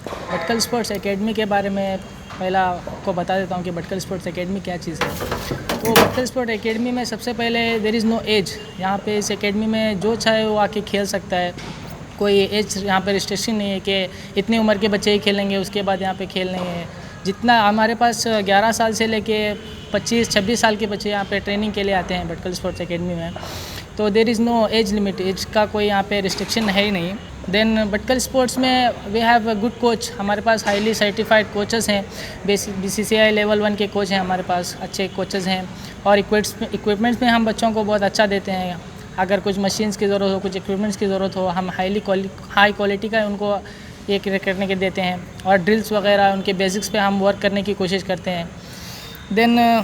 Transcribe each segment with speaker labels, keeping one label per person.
Speaker 1: Bhatkal sports academy के बारे में पहला आपको बता देता हूँ कि भटकल स्पोर्ट्स एकेडमी क्या चीज़ है। तो भटकल स्पोर्ट एकेडमी में सबसे पहले देयर इज़ नो एज। यहाँ पे इस एकेडमी में जो चाहे वो आके खेल सकता है। कोई एज यहाँ पे रिस्ट्रिक्शन नहीं है कि इतनी उम्र के बच्चे ही खेलेंगे, उसके बाद यहाँ पे खेल नहीं है। जितना हमारे पास 11 साल से लेके 25-26 साल के बच्चे यहाँ पे ट्रेनिंग के लिए आते हैं भटकल स्पोर्ट्स एकेडमी में। तो there is no age limit, age का कोई यहाँ पे रिस्ट्रिक्शन है ही नहीं। देन भटकल स्पोर्ट्स में we have a good coach. हमारे पास हाईली सर्टिफाइड कोचेस हैं, BCCI लेवल 1 के कोच हैं हमारे पास, अच्छे कोचेस हैं। और इक्विपमेंट्स में हम बच्चों को बहुत अच्छा देते हैं। अगर कुछ मशीन्स की ज़रूरत हो, कुछ इक्विपमेंट्स की ज़रूरत हो, हम हाई क्वालिटी का उनको ये करने के देते हैं। और ड्रिल्स वगैरह उनके बेसिक्स पे हम वर्क करने की कोशिश करते हैं। देन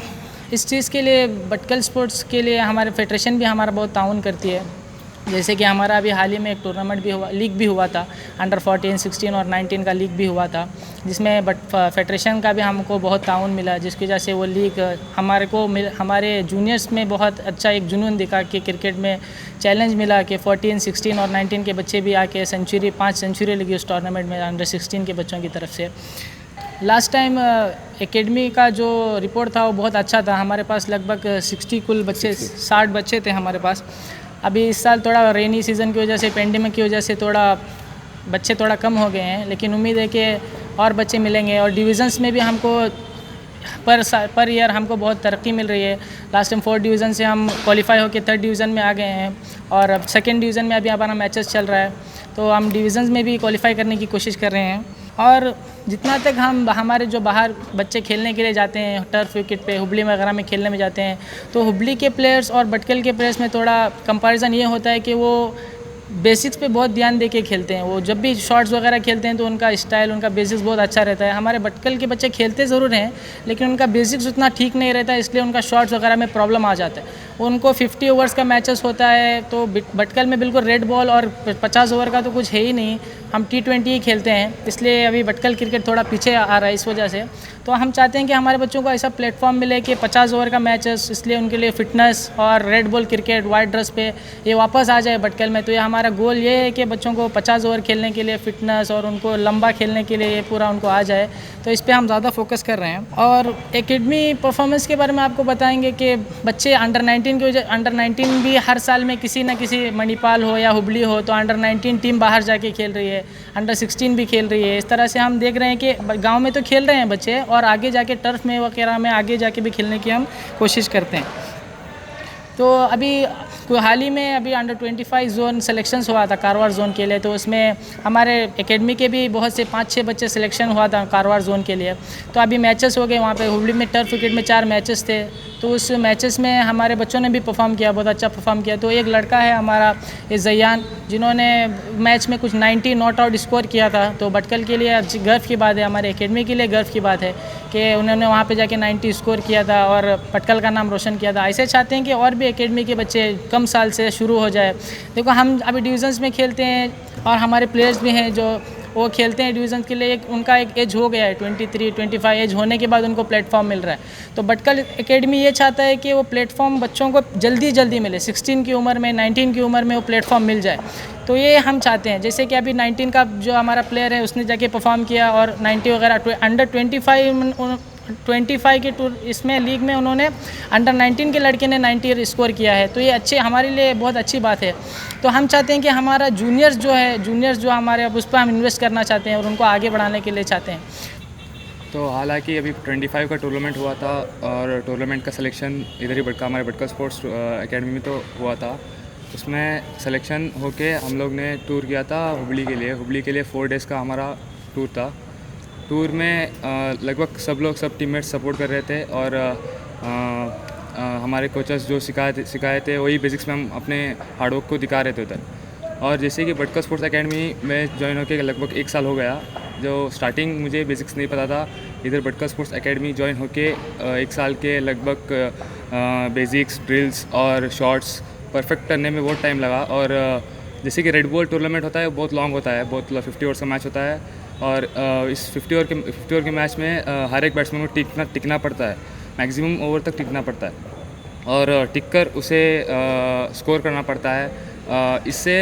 Speaker 1: इस चीज़ के लिए भटकल स्पोर्ट्स के लिए हमारे फेडरेशन भी हमारा बहुत ताउन करती है। जैसे कि हमारा अभी हाल ही में एक टूर्नामेंट भी हुआ, लीग भी हुआ था, अंडर 14, 16 और 19 का लीग भी हुआ था, जिसमें फेडरेशन का भी हमको बहुत ताउन मिला, जिसकी वजह से वो लीग हमारे जूनियर्स में बहुत अच्छा एक जुनून दिखा कि क्रिकेट में चैलेंज मिला कि 14, 16 और 19 के बच्चे भी आके 5 सेंचुरी लगी उस टूर्नामेंट में अंडर 16 के बच्चों की तरफ से। लास्ट टाइम एकेडमी का जो रिपोर्ट था वो बहुत अच्छा था। हमारे पास लगभग 60 बच्चे थे हमारे पास। अभी इस साल थोड़ा रेनी सीज़न की वजह से, पेंडेमिक की वजह से बच्चे थोड़ा कम हो गए हैं, लेकिन उम्मीद है कि और बच्चे मिलेंगे। और डिविज़न्स में भी हमको पर ईयर हमको बहुत तरक्की मिल रही है। लास्ट टाइम 4 डिवीज़न से हम क्वालिफाई होकर 3rd डिवीज़न में आ गए हैं और अब 2nd डिवीज़न में अभी हमारा मैचेस चल रहा है, तो हम डिवीज़न्स में भी क्वालिफाई करने की कोशिश कर रहे हैं। और जितना तक हमारे जो बाहर बच्चे खेलने के लिए जाते हैं टर्फ विकेट पे, हुबली वगैरह में खेलने में जाते हैं, तो हुबली के प्लेयर्स और भटकल के प्लेयर्स में थोड़ा कंपैरिजन ये होता है कि वो बेसिक्स पे बहुत ध्यान दे के खेलते हैं। वो जब भी शॉट्स वगैरह खेलते हैं तो उनका स्टाइल, उनका बेसिक्स बहुत अच्छा रहता है। हमारे भटकल के बच्चे खेलते ज़रूर हैं, लेकिन उनका बेसिक्स उतना ठीक नहीं रहता, इसलिए उनका शॉट्स वगैरह में प्रॉब्लम आ जाता है। उनको 50 ओवर्स का मैचेस होता है, तो भटकल में बिल्कुल रेड बॉल और 50 ओवर का तो कुछ है ही नहीं। हम T20 ही खेलते हैं, इसलिए अभी भटकल क्रिकेट थोड़ा पीछे आ रहा है इस वजह से। तो हम चाहते हैं कि हमारे बच्चों को ऐसा प्लेटफॉर्म मिले कि 50 ओवर का मैचेस, इसलिए उनके लिए फ़िटनेस और red ball cricket white dress पे ये वापस आ जाए भटकल में। तो ये हमारा गोल ये है कि बच्चों को 50 ओवर खेलने के लिए फ़िटनेस और उनको लंबा खेलने के लिए ये पूरा उनको आ जाए, तो इस पर हम ज़्यादा फोकस कर रहे हैं। और एकेडमी परफॉर्मेंस के बारे में आपको बताएंगे कि बच्चे अंडर 19 भी हर साल में किसी न किसी, मणिपाल हो या हुबली हो, तो अंडर 19 टीम बाहर जाके खेल रही है, अंडर 16 भी खेल रही है। इस तरह से हम देख रहे हैं कि गांव में तो खेल रहे हैं बच्चे, और आगे जाके टर्फ में वगैरह में आगे जाके भी खेलने की हम कोशिश करते हैं। तो अभी हाल ही में अभी अंडर 25 जोन सिलेक्शंस हुआ था कारवार जोन के लिए, तो उसमें हमारे एकेडमी के भी बहुत से 5-6 बच्चे सिलेक्शन हुआ था कारवार जोन के लिए। तो अभी मैचेस हो गए वहाँ पे हुबली में, टर्फ विकेट में 4 मैचेस थे, तो उस मैचेस में हमारे बच्चों ने भी परफॉर्म किया, बहुत अच्छा परफॉर्म किया। तो एक लड़का है हमारा जयान, जिन्होंने मैच में कुछ 90 नॉट आउट स्कोर किया था। तो भटकल के लिए गर्व की बात है, हमारे एकेडमी के लिए गर्व की बात है कि उन्होंने वहाँ पे जाके 90 स्कोर किया था और भटकल का नाम रोशन किया था। ऐसे चाहते हैं कि और भी एकेडमी के बच्चे कम साल से शुरू हो जाए। देखो, हम अभी डिवीज़न्स में खेलते हैं और हमारे प्लेयर्स भी हैं जो वो खेलते हैं डिवीज़न के लिए। उनका एक एज हो गया है, 23-25 एज होने के बाद उनको प्लेटफॉर्म मिल रहा है। तो भटकल एकेडमी ये चाहता है कि वो प्लेटफॉर्म बच्चों को जल्दी मिले, 16 की उम्र में, 19 की उम्र में वो प्लेटफॉर्म मिल जाए। तो ये हम चाहते हैं। जैसे कि अभी 19 का जो हमारा प्लेयर है उसने जाके परफॉर्म किया, और 90 वगैरह अंडर 25 के टूर इसमें लीग में उन्होंने अंडर 19 के लड़के ने 90 स्कोर किया है। तो ये अच्छे, हमारे लिए बहुत अच्छी बात है। तो हम चाहते हैं कि हमारा जूनियर्स जो हमारे, अब उस पर हम इन्वेस्ट करना चाहते हैं और उनको आगे बढ़ाने के लिए चाहते हैं।
Speaker 2: तो हालांकि अभी 25 का टूर्नामेंट हुआ था और टूर्नामेंट का सिलेक्शन इधर ही हमारे भटकल स्पोर्ट्स एकेडमी में तो हुआ था। उसमें सिलेक्शन होके हम लोग ने टूर किया था हुबली के लिए 4 डेज़ का हमारा टूर था। टूर में लगभग सब टीममेट्स सपोर्ट कर रहे थे, और हमारे कोचेस जो सिखाए थे वही बेसिक्स में हम अपने हार्डवर्क को दिखा रहे थे उधर। और जैसे कि भटकल स्पोर्ट्स एकेडमी में ज्वाइन होकर लगभग 1 साल हो गया। जो स्टार्टिंग मुझे बेसिक्स नहीं पता था, इधर भटकल स्पोर्ट्स एकेडमी ज्वाइन होके 1 साल के लगभग बेसिक्स, ड्रिल्स और शॉट्स परफेक्ट करने में बहुत टाइम लगा। और जैसे कि रेड बॉल टूर्नामेंट होता है, बहुत लॉन्ग होता है, बहुत 50 ओवर्स का मैच होता है, और इस 50 ओवर के मैच में हर एक बैट्समैन को टिकना पड़ता है, मैक्सिमम ओवर तक टिकना पड़ता है, और टिक कर उसे स्कोर करना पड़ता है। इससे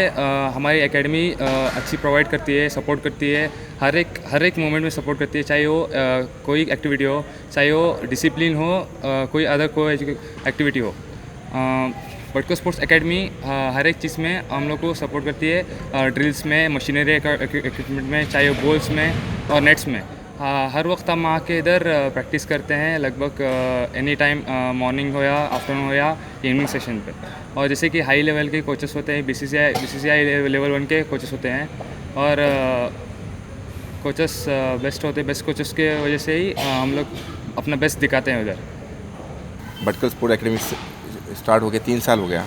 Speaker 2: हमारी एकेडमी अच्छी प्रोवाइड करती है, सपोर्ट करती है, हर एक मोमेंट में सपोर्ट करती है, चाहे वो कोई एक्टिविटी हो, चाहे वो डिसिप्लिन हो, कोई अदर कोई एक्टिविटी हो। भटकल स्पोर्ट्स एकेडमी हर एक चीज़ में हम लोग को सपोर्ट करती है, ड्रिल्स में, मशीनरी इक्विपमेंट में, चाहे वो बॉल्स में और नेट्स में। हर वक्त हम आके इधर प्रैक्टिस करते हैं, लगभग एनी टाइम, मॉर्निंग हो या आफ्टरनून हो या इवनिंग सेशन पे। और जैसे कि हाई लेवल के कोचेस होते हैं, बीसीसीआई लेवल 1 के कोचेस होते हैं, और कोचेस बेस्ट होते हैं। बेस्ट कोचेस के वजह से ही हम लोग अपना बेस्ट दिखाते हैं उधर।
Speaker 3: भटकल स्पोर्ट एकेडमी स्टार्ट हो गया 3 साल हो गया।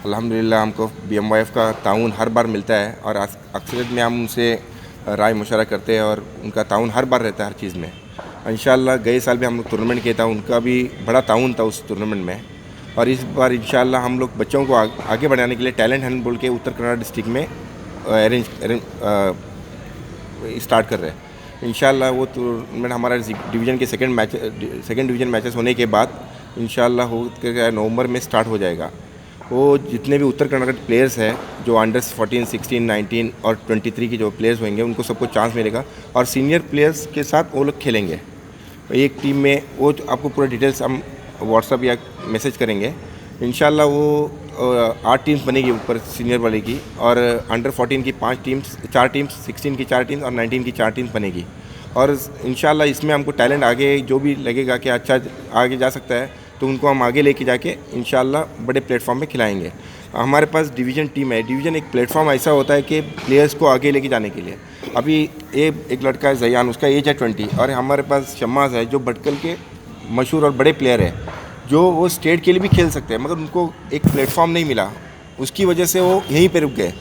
Speaker 3: अल्हम्दुलिल्लाह हमको BMYF का ताउन हर बार मिलता है, और अक्सरियत में हम उनसे राय मशवरा करते हैं, और उनका ताउन हर बार रहता है हर चीज़ में। इंशाल्लाह गए साल भी हम लोग टूर्नामेंट किया था, उनका भी बड़ा ताउन था उस टूर्नामेंट में। और इस बार इंशाल्लाह हम लोग बच्चों को आगे बढ़ाने के लिए टैलेंट हंट बोल के उत्तर कन्नड़ डिस्ट्रिक्ट में स्टार्ट कर रहे हैं। इंशाल्लाह वो टूर्नामेंट हमारा डिवीज़न के सेकंड डिवीज़न मैचेस होने के बाद इंशाल्लाह हो नवंबर में स्टार्ट हो जाएगा। वो जितने भी उत्तर कन्नड़ के प्लेयर्स हैं, जो अंडर 14, 16, 19 और 23 के जो प्लेयर्स होंगे, उनको सबको चांस मिलेगा, और सीनियर प्लेयर्स के साथ वो लोग खेलेंगे एक टीम में। वो आपको पूरा डिटेल्स हम व्हाट्सअप या मैसेज करेंगे। इंशाल्लाह वो 8 टीम्स बनेगी ऊपर सीनियर वाले की, और अंडर 14 की 4 टीम्स, 16 की 4 टीम्स और 19 की 4 टीम्स बनेगी। और इंशाल्लाह इसमें हमको टैलेंट आगे जो भी लगेगा कि अच्छा आगे जा सकता है, तो उनको हम आगे लेके जाके इंशाल्लाह बड़े प्लेटफॉर्म पे खिलाएंगे। हमारे पास डिवीज़न टीम है। डिवीज़न एक प्लेटफॉर्म ऐसा होता है कि प्लेयर्स को आगे लेके जाने के लिए। अभी एक लड़का है जयान, उसका एज है 20, और हमारे पास शम्मास है जो भटकल के मशहूर और बड़े प्लेयर है, जो वो स्टेट के लिए भी खेल सकते हैं, मगर उनको एक प्लेटफॉर्म नहीं मिला, उसकी वजह से वो यहीं पर रुक गए।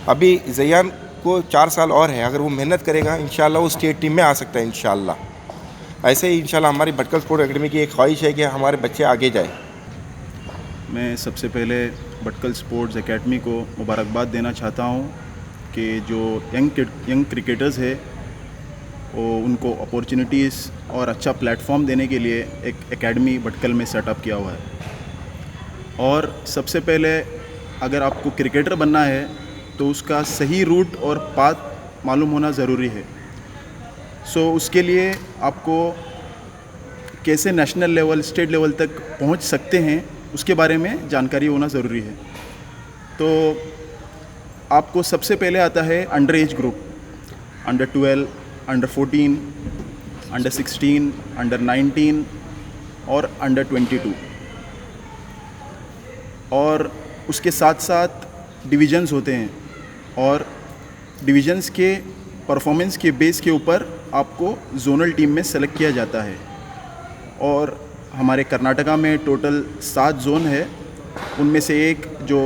Speaker 3: अभी जयान को 4 साल और है, अगर वो मेहनत करेगा इंशाल्लाह वो स्टेट टीम में आ सकता है इंशाल्लाह। ऐसे ही इंशाल्लाह हमारी भटकल स्पोर्ट एकेडमी की एक ख्वाहिश है कि हमारे बच्चे आगे जाए।
Speaker 4: मैं सबसे पहले भटकल स्पोर्ट्स एकेडमी को मुबारकबाद देना चाहता हूं कि जो यंग क्रिकेटर्स है वो उनको अपॉर्चुनिटीज़ और अच्छा प्लेटफॉर्म देने के लिए एक एकेडमी भटकल में सेटअप किया हुआ है। और सबसे पहले अगर आपको क्रिकेटर बनना है तो उसका सही रूट और पाथ मालूम होना ज़रूरी है। उसके लिए आपको कैसे नेशनल लेवल, स्टेट लेवल तक पहुंच सकते हैं, उसके बारे में जानकारी होना ज़रूरी है। तो आपको सबसे पहले आता है under age group, under 12, under 14, under 16, under 19 और अंडर 22। और उसके साथ साथ डिविजन्स होते हैं, और डिविजन्स के परफॉर्मेंस के बेस के ऊपर आपको जोनल टीम में सेलेक्ट किया जाता है। और हमारे कर्नाटका में टोटल 7 जोन है, उनमें से एक जो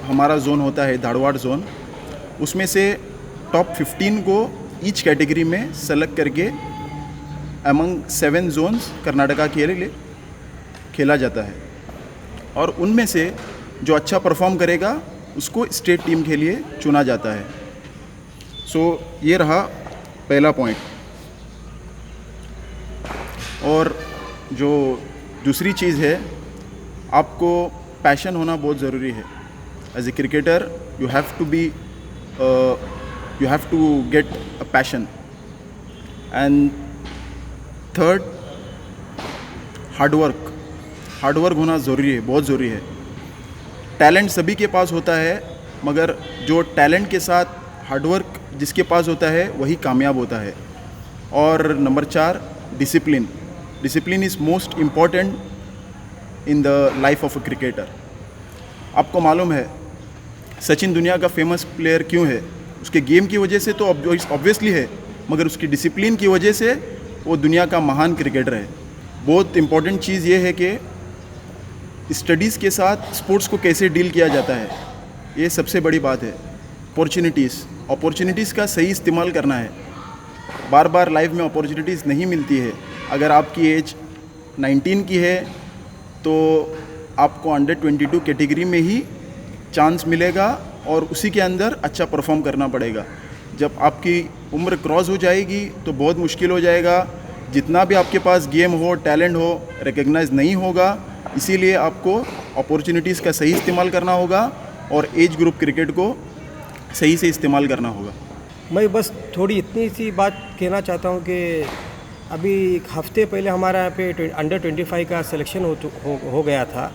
Speaker 4: हमारा जोन होता है धारवाड़ जोन, उसमें से टॉप 15 को ईच कैटेगरी में सेलेक्ट करके अमंग 7 जोन्स कर्नाटका के लिए खेला जाता है। और उनमें से जो अच्छा परफॉर्म करेगा उसको स्टेट टीम के लिए चुना जाता है। ये रहा पहला पॉइंट। और जो दूसरी चीज़ है, आपको पैशन होना बहुत ज़रूरी है। As a cricketer you have to get a passion. And third, hard work होना ज़रूरी है, बहुत ज़रूरी है। टैलेंट सभी के पास होता है, मगर जो टैलेंट के साथ हार्डवर्क जिसके पास होता है वही कामयाब होता है। और number 4, discipline is most important in the life of a cricketer. आपको मालूम है सचिन दुनिया का फेमस प्लेयर क्यों है? उसके गेम की वजह से तो ऑब्वियसली है, मगर उसकी डिसिप्लिन की वजह से वो दुनिया का महान क्रिकेटर है। बहुत इम्पॉर्टेंट चीज़ ये है कि स्टडीज़ के साथ स्पोर्ट्स को कैसे डील किया जाता है, ये सबसे बड़ी बात है। अपॉर्चुनिटीज़ का सही इस्तेमाल करना है। बार बार लाइफ में अपॉर्चुनिटीज़ नहीं मिलती है। अगर आपकी एज 19 की है तो आपको अंडर 22 कैटेगरी में ही चांस मिलेगा, और उसी के अंदर अच्छा परफॉर्म करना पड़ेगा। जब आपकी उम्र क्रॉस हो जाएगी तो बहुत मुश्किल हो जाएगा। जितना भी आपके पास गेम हो, टैलेंट हो, रिकग्नाइज नहीं होगा। इसीलिए आपको अपॉर्चुनिटीज़ का सही इस्तेमाल करना होगा और एज ग्रुप क्रिकेट को सही से इस्तेमाल करना होगा।
Speaker 5: मैं बस थोड़ी इतनी सी बात कहना चाहता हूँ कि अभी एक हफ्ते पहले हमारा यहाँ पे अंडर 25 का सिलेक्शन हो गया था।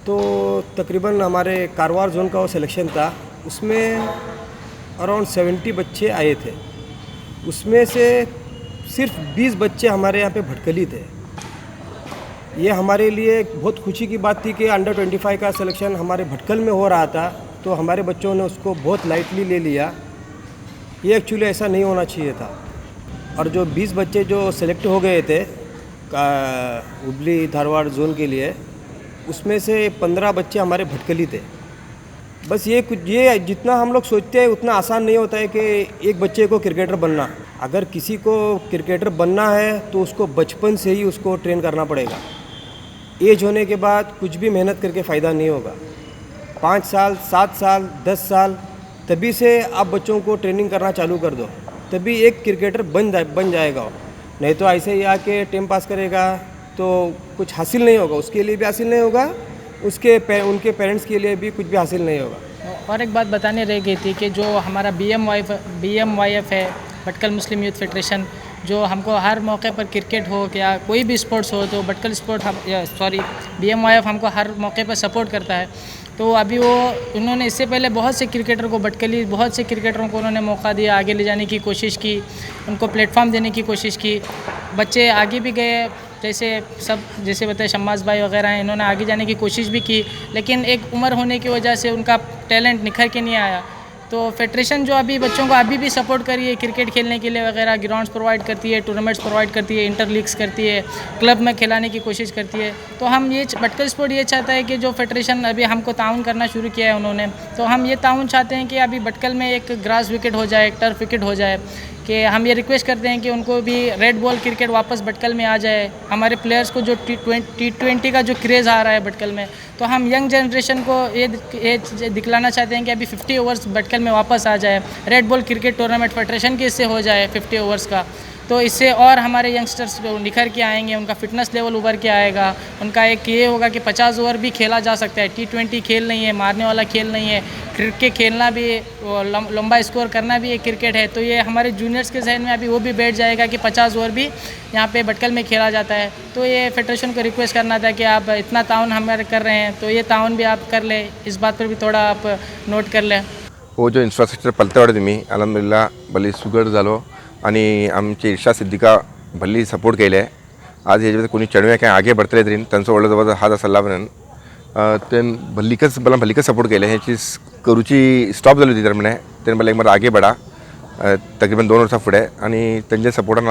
Speaker 5: तो तकरीबन हमारे कारवार जोन का वो सिलेक्शन था, उसमें अराउंड 70 बच्चे आए थे। उसमें से सिर्फ 20 बच्चे हमारे यहाँ पे भटकली थे। ये हमारे लिए बहुत खुशी की बात थी कि अंडर 25 का सिलेक्शन हमारे भटकल में हो रहा था, तो हमारे बच्चों ने उसको बहुत लाइटली ले लिया। ये एक्चुअली ऐसा नहीं होना चाहिए था। और जो 20 बच्चे जो सेलेक्ट हो गए थे हुबली धारवाड़ जोन के लिए, उसमें से 15 बच्चे हमारे भटकली थे। बस ये जितना हम लोग सोचते हैं उतना आसान नहीं होता है कि एक बच्चे को क्रिकेटर बनना। अगर किसी को क्रिकेटर बनना है तो उसको बचपन से ही उसको ट्रेन करना पड़ेगा। एज होने के बाद कुछ भी मेहनत करके फ़ायदा नहीं होगा। 5 साल, 7 साल, 10 साल तभी से आप बच्चों को ट्रेनिंग करना चालू कर दो, तभी एक क्रिकेटर बन जाएगा। नहीं तो ऐसे ही आके टाइम पास करेगा तो कुछ हासिल नहीं होगा, उसके लिए भी हासिल नहीं होगा, उनके पेरेंट्स के लिए भी कुछ भी हासिल नहीं होगा।
Speaker 1: और एक बात बताने रह गई थी कि जो हमारा BMYF है, भटकल मुस्लिम यूथ फेडरेशन, जो हमको हर मौके पर क्रिकेट हो या कोई भी स्पोर्ट्स हो तो भटकल BMYF हमको हर मौके पर सपोर्ट करता है। तो अभी उन्होंने इससे पहले बहुत से क्रिकेटर को बहुत से क्रिकेटरों को उन्होंने मौका दिया, आगे ले जाने की कोशिश की, उनको प्लेटफॉर्म देने की कोशिश की। बच्चे आगे भी गए, जैसे बताए शम्मास भाई वगैरह हैं, इन्होंने आगे जाने की कोशिश भी की, लेकिन एक उम्र होने की वजह से उनका टैलेंट निखर के नहीं आया। तो फेडरेशन जो अभी बच्चों को अभी भी सपोर्ट कर रही है क्रिकेट खेलने के लिए वगैरह, ग्राउंड्स प्रोवाइड करती है, टूर्नामेंट्स प्रोवाइड करती है, इंटर लीग्स करती है, क्लब में खिलाने की कोशिश करती है। तो हम भटकल स्पोर्ट ये चाहता है कि जो फेडरेशन अभी हमको ताउन करना शुरू किया है उन्होंने, तो हम ये ताउन चाहते हैं कि अभी भटकल में एक ग्रास विकेट हो जाए, एक टर्फ विकेट हो जाए, कि हम ये रिक्वेस्ट करते हैं कि उनको भी रेड बॉल क्रिकेट वापस भटकल में आ जाए। हमारे प्लेयर्स को जो T20 का जो क्रेज़ आ रहा है भटकल में, तो हम यंग जनरेशन को ये दिखलाना चाहते हैं कि अभी 50 ओवर्स भटकल में वापस आ जाए। Red ball cricket tournament federation के इससे हो जाए 50 ओवर्स का, तो इससे और हमारे यंगस्टर्स निखर के आएंगे, उनका फिटनेस लेवल उभर के आएगा। उनका एक ये होगा कि 50 ओवर भी खेला जा सकता है। T20 खेल नहीं है, मारने वाला खेल नहीं है। क्रिकेट खेलना भी, लंबा स्कोर करना भी एक क्रिकेट है। तो ये हमारे जूनियर्स के जहन में अभी वो भी बैठ जाएगा कि 50 ओवर भी यहाँ पे भटकल में खेला जाता है। तो ये फेडरेशन को रिक्वेस्ट करना था कि आप इतना ताउन हमारे कर रहे हैं, तो ये ताउन भी आप कर लें, इस बात पर भी थोड़ा आप नोट कर लें।
Speaker 3: वो जो इन्फ्रास्ट्रक्चर पलते वाटते तुम्ही अलहमदुलिल्लाह भली सुगड झालो आणि आमची इर्षा सिद्दीका भल्ली सपोर्ट केले. आज हेजे कोणी चेडवे काय आगे बढ़तले तरी तांचो व्हडलो जबरदस्त हात आसला म्हणून तेन भल्लीकच सपोर्ट केले. हेची करूची स्टॉप जाली होती तर म्हणे तेन एक बार आगे बढ़ा तकरीबन 2 वर्सां फुडें आणि तेंच्या सपोर्टान